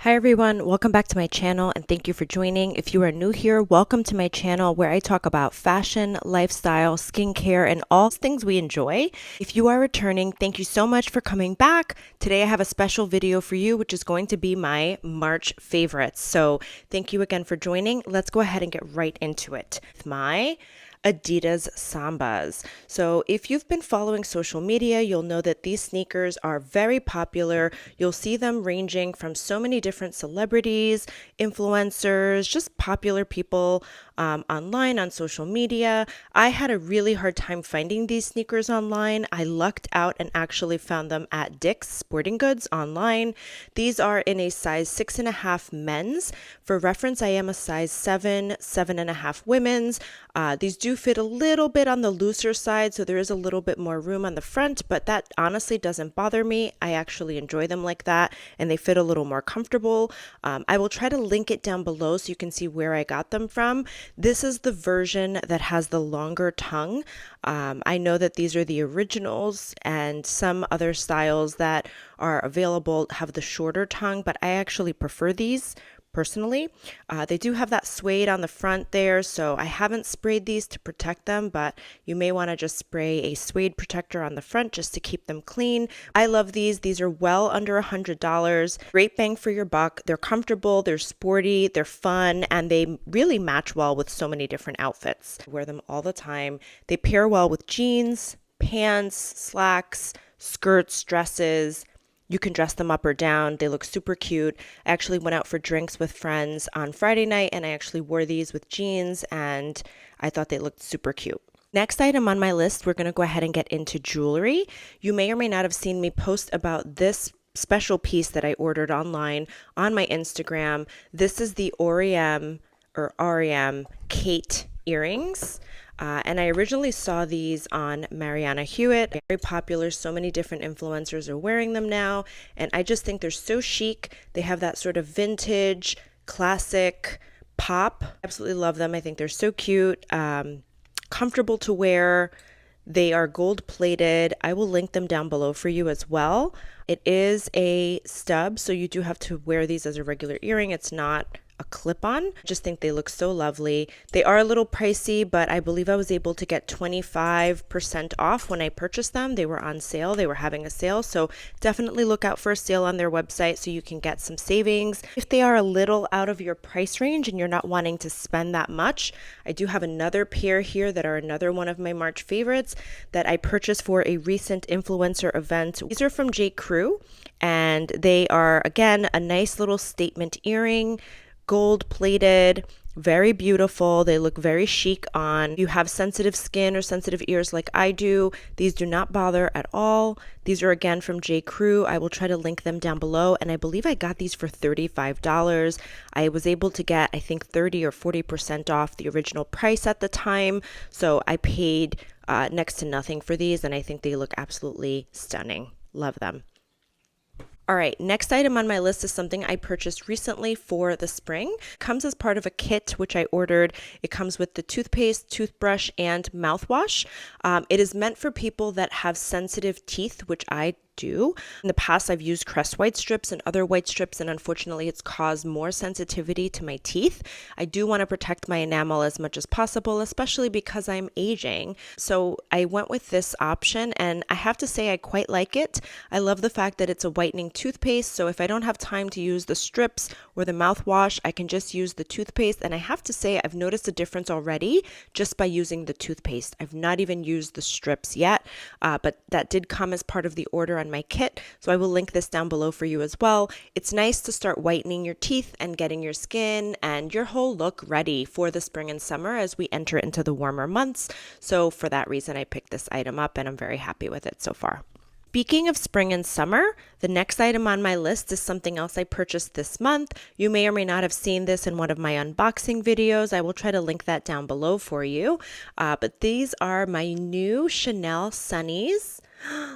Hi everyone, welcome back to my channel and thank you for joining. If you are new here, welcome to my channel where I talk about fashion, lifestyle, skincare, and all things we enjoy. If you are returning, thank you so much for coming back. Today I have a special video for you, which is going to be my March favorites. So thank you again for joining. Let's go ahead and get right into it. My Adidas Sambas. So if you've been following social media, you'll know that these sneakers are very popular. You'll see them ranging from so many different celebrities, influencers, just popular people online on social media. I had a really hard time finding these sneakers online. I lucked out and actually found them at Dick's Sporting Goods online. These are in a size 6.5 men's. For reference, I am a size 7, 7.5 women's. These do fit a little bit on the looser side, so there is a little bit more room on the front, but that honestly doesn't bother me. I actually enjoy them like that, and they fit a little more comfortable. I will try to link it down below so you can see where I got them from. This is the version that has the longer tongue. I know that these are the originals, and some other styles that are available have the shorter tongue, but I actually prefer these personally. They do have that suede on the front there, so I haven't sprayed these to protect them, but you may want to just spray a suede protector on the front just to keep them clean. I love these. These are well under $100. Great bang for your buck. They're comfortable, they're sporty, they're fun, and they really match well with so many different outfits. I wear them all the time. They pair well with jeans, pants, slacks, skirts, dresses. You can dress them up or down. They look super cute. I actually went out for drinks with friends on Friday night and I actually wore these with jeans and I thought they looked super cute. Next item on my list, we're going to go ahead and get into jewelry. You may or may not have seen me post about this special piece that I ordered online on my Instagram. This is the REM Kate earrings. And I originally saw these on Mariana Hewitt. Very popular. So many different influencers are wearing them now. And I just think they're so chic. They have that sort of vintage, classic pop. Absolutely love them. I think they're so cute, comfortable to wear. They are gold plated. I will link them down below for you as well. It is a stub, so you do have to wear these as a regular earring. It's not a clip-on. I just think they look so lovely. They are a little pricey, but I believe I was able to get 25% off when I purchased them. They were on sale. They were having a sale, so definitely look out for a sale on their website so you can get some savings. If they are a little out of your price range and you're not wanting to spend that much, I do have another pair here that are another one of my March favorites that I purchased for a recent influencer event. These are from J. Crew, and they are, again, a nice little statement earring. Gold plated, very beautiful. They look very chic on. If you have sensitive skin or sensitive ears like I do, these do not bother at all. These are again from J. Crew. I will try to link them down below. And I believe I got these for $35. I was able to get, I think, 30 or 40% off the original price at the time. So I paid next to nothing for these, and I think they look absolutely stunning. Love them. All right, next item on my list is something I purchased recently for the spring. It comes as part of a kit which I ordered. It comes with the toothpaste, toothbrush, and mouthwash. It is meant for people that have sensitive teeth, which I do. In the past, I've used Crest white strips and other white strips, and unfortunately, it's caused more sensitivity to my teeth. I do want to protect my enamel as much as possible, especially because I'm aging. So I went with this option, and I have to say I quite like it. I love the fact that it's a whitening toothpaste, so if I don't have time to use the strips or the mouthwash, I can just use the toothpaste, and I have to say I've noticed a difference already just by using the toothpaste. I've not even used the strips yet, but that did come as part of the order on my kit, so I will link this down below for you as well. It's nice to start whitening your teeth and getting your skin and your whole look ready for the spring and summer as we enter into the warmer months. So for that reason, I picked this item up and I'm very happy with it so far. Speaking of spring and summer, the next item on my list is something else I purchased this month. You may or may not have seen this in one of my unboxing videos. I will try to link that down below for you. But these are my new Chanel Sunnies.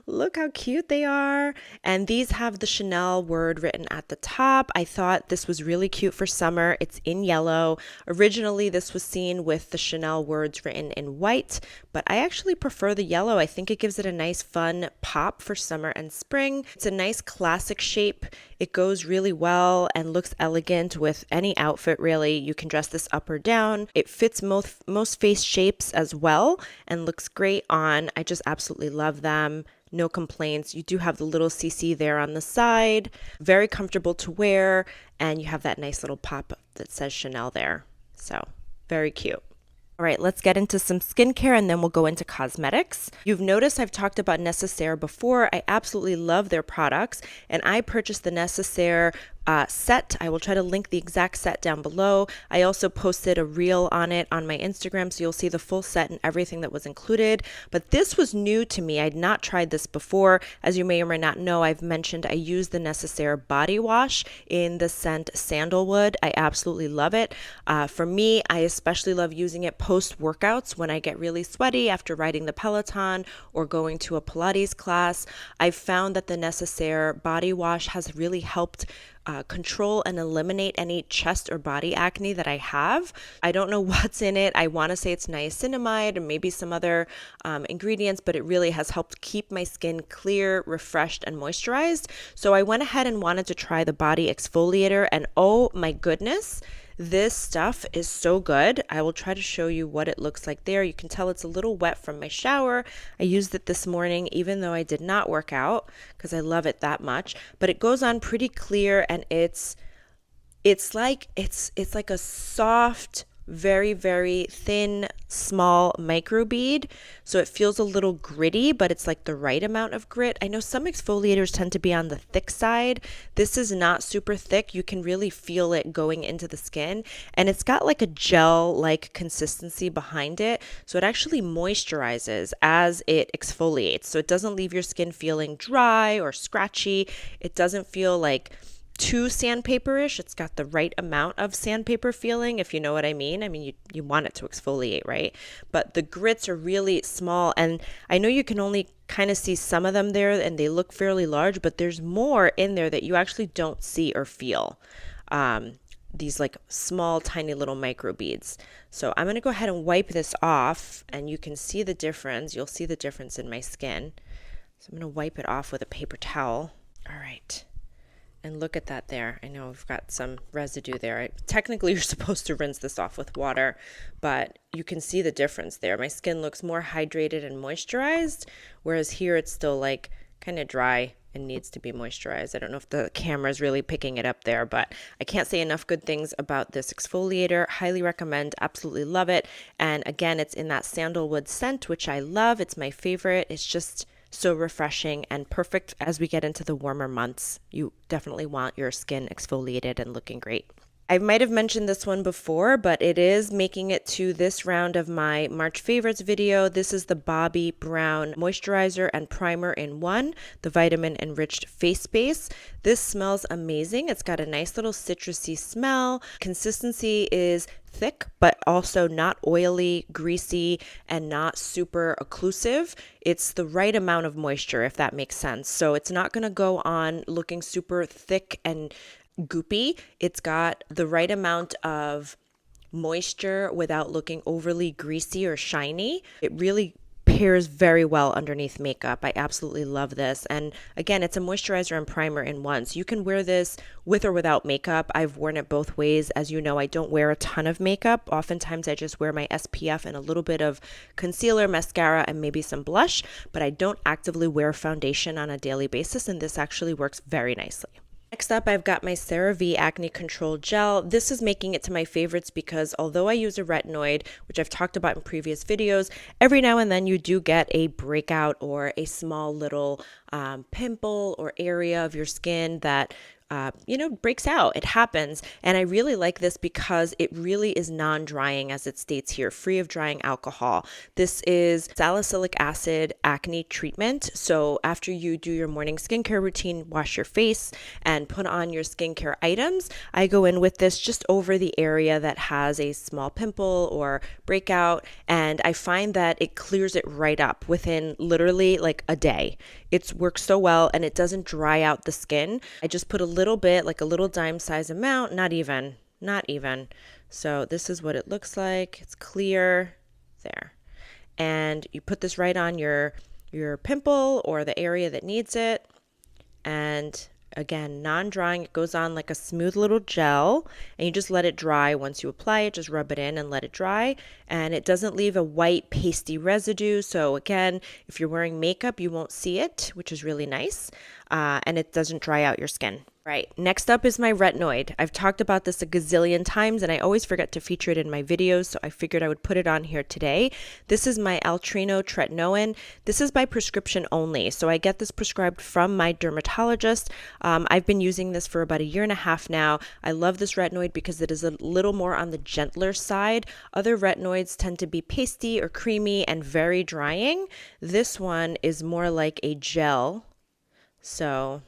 Look how cute they are. And these have the Chanel word written at the top. I thought this was really cute for summer. It's in yellow. Originally, this was seen with the Chanel words written in white, but I actually prefer the yellow. I think it gives it a nice fun pop for summer and spring. It's a nice classic shape. It goes really well and looks elegant with any outfit really. You can dress this up or down. It fits most face shapes as well and looks great on. I just absolutely love them. No complaints. You do have the little CC there on the side. Very comfortable to wear, and you have that nice little pop that says Chanel there. So very cute. All right, let's get into some skincare and then we'll go into cosmetics. You've noticed I've talked about Necessaire before. I absolutely love their products, and I purchased the Necessaire set. I will try to link the exact set down below. I also posted a reel on it on my Instagram, so you'll see the full set and everything that was included. But this was new to me. I'd not tried this before. As you may or may not know, I've mentioned I use the Necessaire body wash in the scent Sandalwood. I absolutely love it. For me, I especially love using it post workouts when I get really sweaty after riding the Peloton or going to a Pilates class. I've found that the Necessaire body wash has really helped control and eliminate any chest or body acne that I have. I don't know what's in it. I want to say it's niacinamide and maybe some other ingredients, but it really has helped keep my skin clear, refreshed, and moisturized. So I went ahead and wanted to try the body exfoliator, and oh my goodness, this stuff is so good. I will try to show you what it looks like there. You can tell it's a little wet from my shower. I used it this morning even though I did not work out because I love it that much. But it goes on pretty clear, and it's like a soft, very, very thin, small micro bead. So it feels a little gritty, but it's like the right amount of grit. I know some exfoliators tend to be on the thick side. This is not super thick. You can really feel it going into the skin, and it's got like a gel-like consistency behind it. So it actually moisturizes as it exfoliates. So it doesn't leave your skin feeling dry or scratchy. It doesn't feel like too sandpaperish. It's got the right amount of sandpaper feeling, if you know what I mean. I mean, you want it to exfoliate, right? But the grits are really small, and I know you can only kind of see some of them there and they look fairly large, but there's more in there that you actually don't see or feel. These like small, tiny little micro beads. So I'm going to go ahead and wipe this off, and you can see the difference. You'll see the difference in my skin. So I'm going to wipe it off with a paper towel. All right. And look at that there. I know I've got some residue there. Technically, you're supposed to rinse this off with water, but you can see the difference there. My skin looks more hydrated and moisturized, whereas here it's still like kind of dry and needs to be moisturized. I don't know if the camera is really picking it up there, but I can't say enough good things about this exfoliator. Highly recommend, absolutely love it. And again, it's in that sandalwood scent, which I love. It's my favorite. It's just so refreshing and perfect as we get into the warmer months. You definitely want your skin exfoliated and looking great. I might have mentioned this one before, but it is making it to this round of my March favorites video. This is the Bobbi Brown moisturizer and primer in one, the vitamin enriched face base. This smells amazing. It's got a nice little citrusy smell. Consistency is thick, but also not oily, greasy, and not super occlusive. It's the right amount of moisture, if that makes sense. So it's not going to go on looking super thick and goopy. It's got the right amount of moisture without looking overly greasy or shiny. It really pairs very well underneath makeup. I absolutely love this. And again, it's a moisturizer and primer in one. So you can wear this with or without makeup. I've worn it both ways. As you know, I don't wear a ton of makeup. Oftentimes I just wear my SPF and a little bit of concealer, mascara, and maybe some blush, but I don't actively wear foundation on a daily basis, and this actually works very nicely. Next up, I've got my CeraVe Acne Control Gel. This is making it to my favorites because although I use a retinoid, which I've talked about in previous videos, every now and then you do get a breakout or a small little pimple or area of your skin that breaks out. It happens. And I really like this because it really is non-drying, as it states here, free of drying alcohol. This is salicylic acid acne treatment. So after you do your morning skincare routine, wash your face and put on your skincare items, I go in with this just over the area that has a small pimple or breakout. And I find that it clears it right up within literally like a day. It works so well, and it doesn't dry out the skin. I just put a little bit, like a little dime size amount, not even. So this is what it looks like. It's clear there. And you put this right on your pimple or the area that needs it. And Again, non-drying, it goes on like a smooth little gel, and you just let it dry. Once you apply it, just rub it in and let it dry, and it doesn't leave a white pasty residue. So again, if you're wearing makeup, you won't see it, which is really nice, and it doesn't dry out your skin. Right, next up is my retinoid. I've talked about this a gazillion times and I always forget to feature it in my videos, so I figured I would put it on here today. This is my Altrino tretinoin. This is by prescription only, so I get this prescribed from my dermatologist. I've been using this for about a year and a half now. I love this retinoid because it is a little more on the gentler side. Other retinoids tend to be pasty or creamy and very drying. This one is more like a gel, so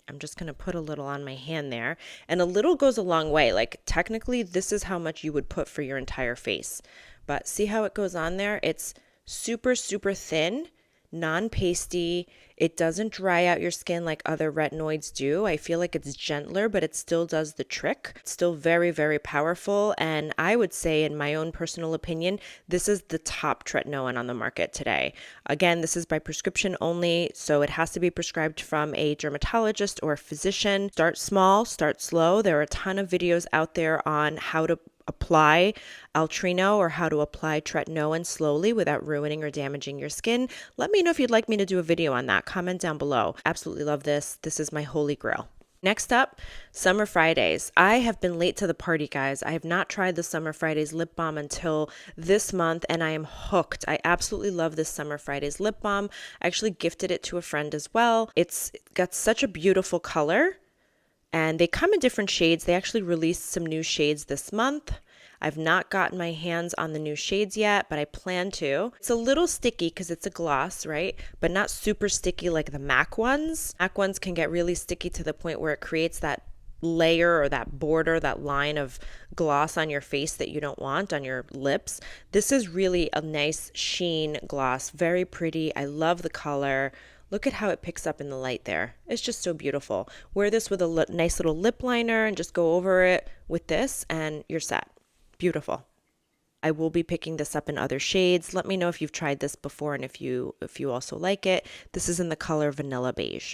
I'm just going to put a little on my hand there, and a little goes a long way. Like technically this is how much you would put for your entire face, but see how it goes on there? It's super, super thin, non-pasty. It doesn't dry out your skin like other retinoids do. I feel like it's gentler, but it still does the trick. It's still very, very powerful. And I would say, in my own personal opinion, this is the top tretinoin on the market today. Again, this is by prescription only, so it has to be prescribed from a dermatologist or a physician. Start small, start slow. There are a ton of videos out there on how to apply Altrino or how to apply tretinoin slowly without ruining or damaging your skin. Let me know if you'd like me to do a video on that. Comment down below. Absolutely love this. This is my holy grail. Next up, Summer Fridays. I have been late to the party, guys. I have not tried the Summer Fridays lip balm until this month, and I am hooked. I absolutely love this Summer Fridays lip balm. I actually gifted it to a friend as well. It's got such a beautiful color, and they come in different shades. They actually released some new shades this month. I've not gotten my hands on the new shades yet, but I plan to. It's a little sticky because it's a gloss, right? But not super sticky like the MAC ones. MAC ones can get really sticky to the point where it creates that layer or that border, that line of gloss on your face that you don't want on your lips. This is really a nice sheen gloss, very pretty. I love the color. Look at how it picks up in the light there. It's just so beautiful. Wear this with a nice little lip liner and just go over it with this and you're set. Beautiful. I will be picking this up in other shades. Let me know if you've tried this before and if you also like it. This is in the color Vanilla Beige.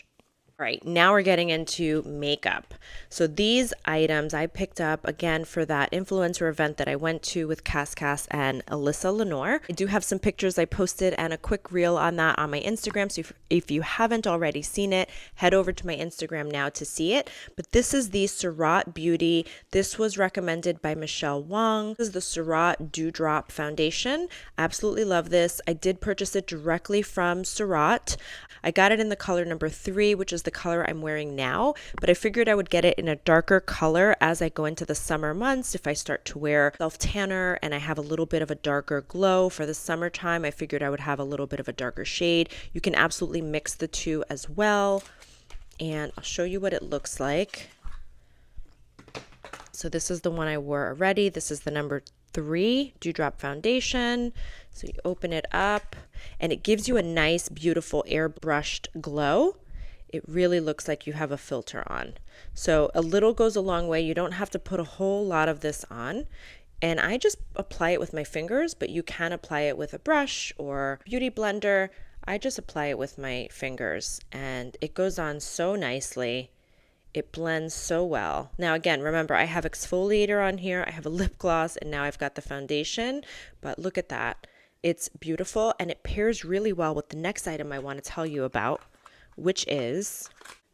All right, now we're getting into makeup. So these items I picked up again for that influencer event that I went to with Cass and Alyssa Lenore. I do have some pictures I posted and a quick reel on that on my Instagram. So if you haven't already seen it, head over to my Instagram now to see it. But this is the Surratt Beauty. This was recommended by Michelle Wong. This is the Surratt Dewdrop Foundation. Absolutely love this. I did purchase it directly from Surratt. I got it in the color number 3, which is the color I'm wearing now, but I figured I would get it in a darker color as I go into the summer months. If I start to wear self-tanner and I have a little bit of a darker glow for the summertime, I figured I would have a little bit of a darker shade. You can absolutely mix the two as well, and I'll show you what it looks like. So this is the one I wore already. This is the number 3 Dewdrop Foundation. So you open it up and it gives you a nice, beautiful airbrushed glow. It really looks like you have a filter on. So a little goes a long way. You don't have to put a whole lot of this on. And I just apply it with my fingers, but you can apply it with a brush or beauty blender. I just apply it with my fingers and it goes on so nicely. It blends so well. Now again, remember I have exfoliator on here, I have a lip gloss, and now I've got the foundation, but look at that. It's beautiful and it pairs really well with the next item I want to tell you about, which is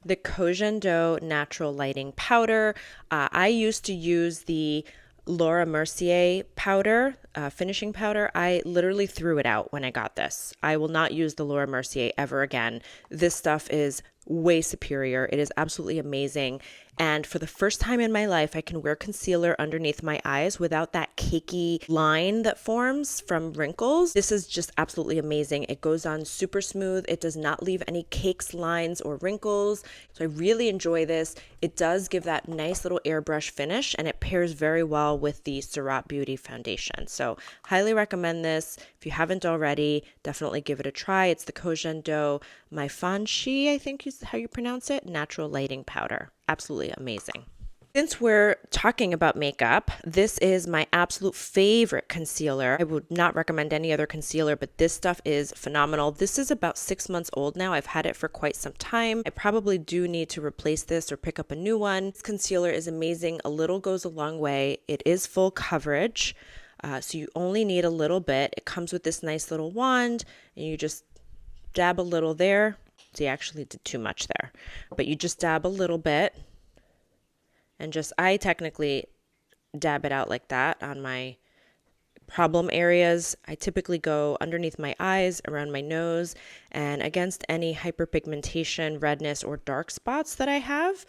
the Cashmere Natural Lighting Powder. I used to use the Laura Mercier powder, finishing powder. I literally threw it out when I got this. I will not use the Laura Mercier ever again. This stuff is way superior. It is absolutely amazing. And for the first time in my life, I can wear concealer underneath my eyes without that cakey line that forms from wrinkles. This is just absolutely amazing. It goes on super smooth. It does not leave any cakes, lines, or wrinkles. So I really enjoy this. It does give that nice little airbrush finish, and it pairs very well with the Surratt Beauty Foundation. So highly recommend this. If you haven't already, definitely give it a try. It's the Cashmere My Fanshi, I think is how you pronounce it, Natural Lighting Powder. Absolutely amazing. Since we're talking about makeup, this is my absolute favorite concealer. I would not recommend any other concealer, but this stuff is phenomenal. This is about 6 months old now. I've had it for quite some time. I probably do need to replace this or pick up a new one. This concealer is amazing. A little goes a long way. It is full coverage, so you only need a little bit. It comes with this nice little wand, and you just dab a little there. So you actually did too much there, but you just dab a little bit. And I technically dab it out like that on my problem areas. I typically go underneath my eyes, around my nose, and against any hyperpigmentation, redness, or dark spots that I have.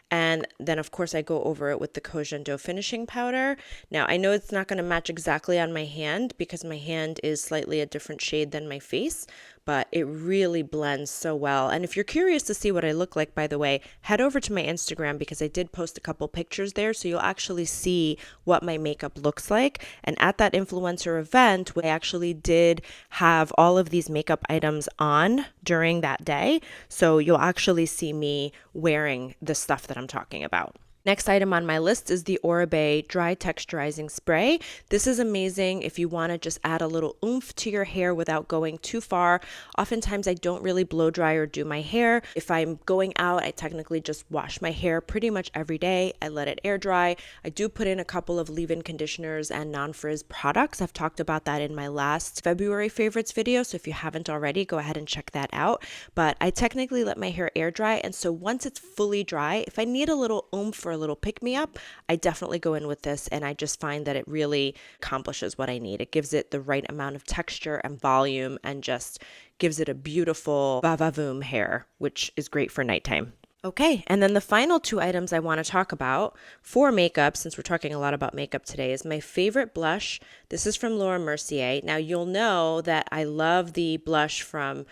And then, of course, I go over it with the Cashmere finishing powder. Now, I know it's not going to match exactly on my hand because my hand is slightly a different shade than my face, but it really blends so well. And if you're curious to see what I look like, by the way, head over to my Instagram because I did post a couple pictures there, so you'll actually see what my makeup looks like. And at that influencer event, I actually did have all of these makeup items on during that day, so you'll actually see me wearing the stuff that I'm talking about. Next item on my list is the Oribe Dry Texturizing Spray. This is amazing if you want to just add a little oomph to your hair without going too far. Oftentimes I don't really blow dry or do my hair. If I'm going out, I technically just wash my hair pretty much every day. I let it air dry. I do put in a couple of leave-in conditioners and non-frizz products. I've talked about that in my last February favorites video, so if you haven't already, go ahead and check that out. But I technically let my hair air dry, and so once it's fully dry, if I need a little oomph or a little pick-me-up, I definitely go in with this, and I just find that it really accomplishes what I need. It gives it the right amount of texture and volume and just gives it a beautiful va-va-voom hair, which is great for nighttime. Okay, and then the final two items I want to talk about for makeup, since we're talking a lot about makeup today, is my favorite blush. This is from Laura Mercier. Now, you'll know that I love the blush from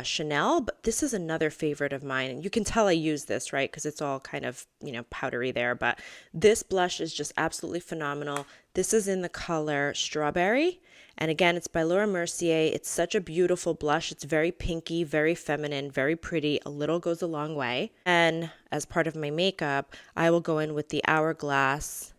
Chanel, but this is another favorite of mine. And you can tell I use this, right? Because it's all kind of, powdery there. But this blush is just absolutely phenomenal. This is in the color Strawberry. And again, it's by Laura Mercier. It's such a beautiful blush. It's very pinky, very feminine, very pretty. A little goes a long way. And as part of my makeup, I will go in with the Hourglass.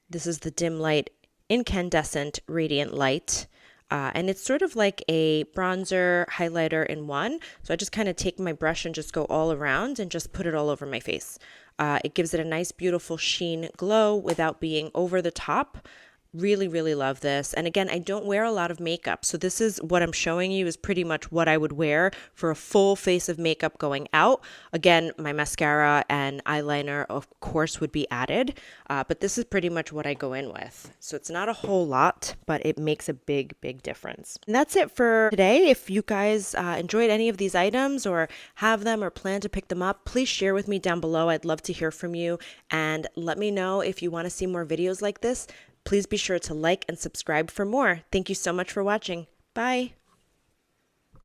This is the Dim Light Incandescent Radiant Light. And it's sort of like a bronzer highlighter in one. So I just kind of take my brush and just go all around and just put it all over my face. It gives it a nice, beautiful sheen glow without being over the top. Really, really love this. And again, I don't wear a lot of makeup. So this is what I'm showing you is pretty much what I would wear for a full face of makeup going out. Again, my mascara and eyeliner, of course, would be added. But this is pretty much what I go in with. So it's not a whole lot, but it makes a big, big difference. And that's it for today. If you guys enjoyed any of these items or have them or plan to pick them up, please share with me down below. I'd love to hear from you. And let me know if you want to see more videos like this. Please be sure to like and subscribe for more. Thank you so much for watching. Bye.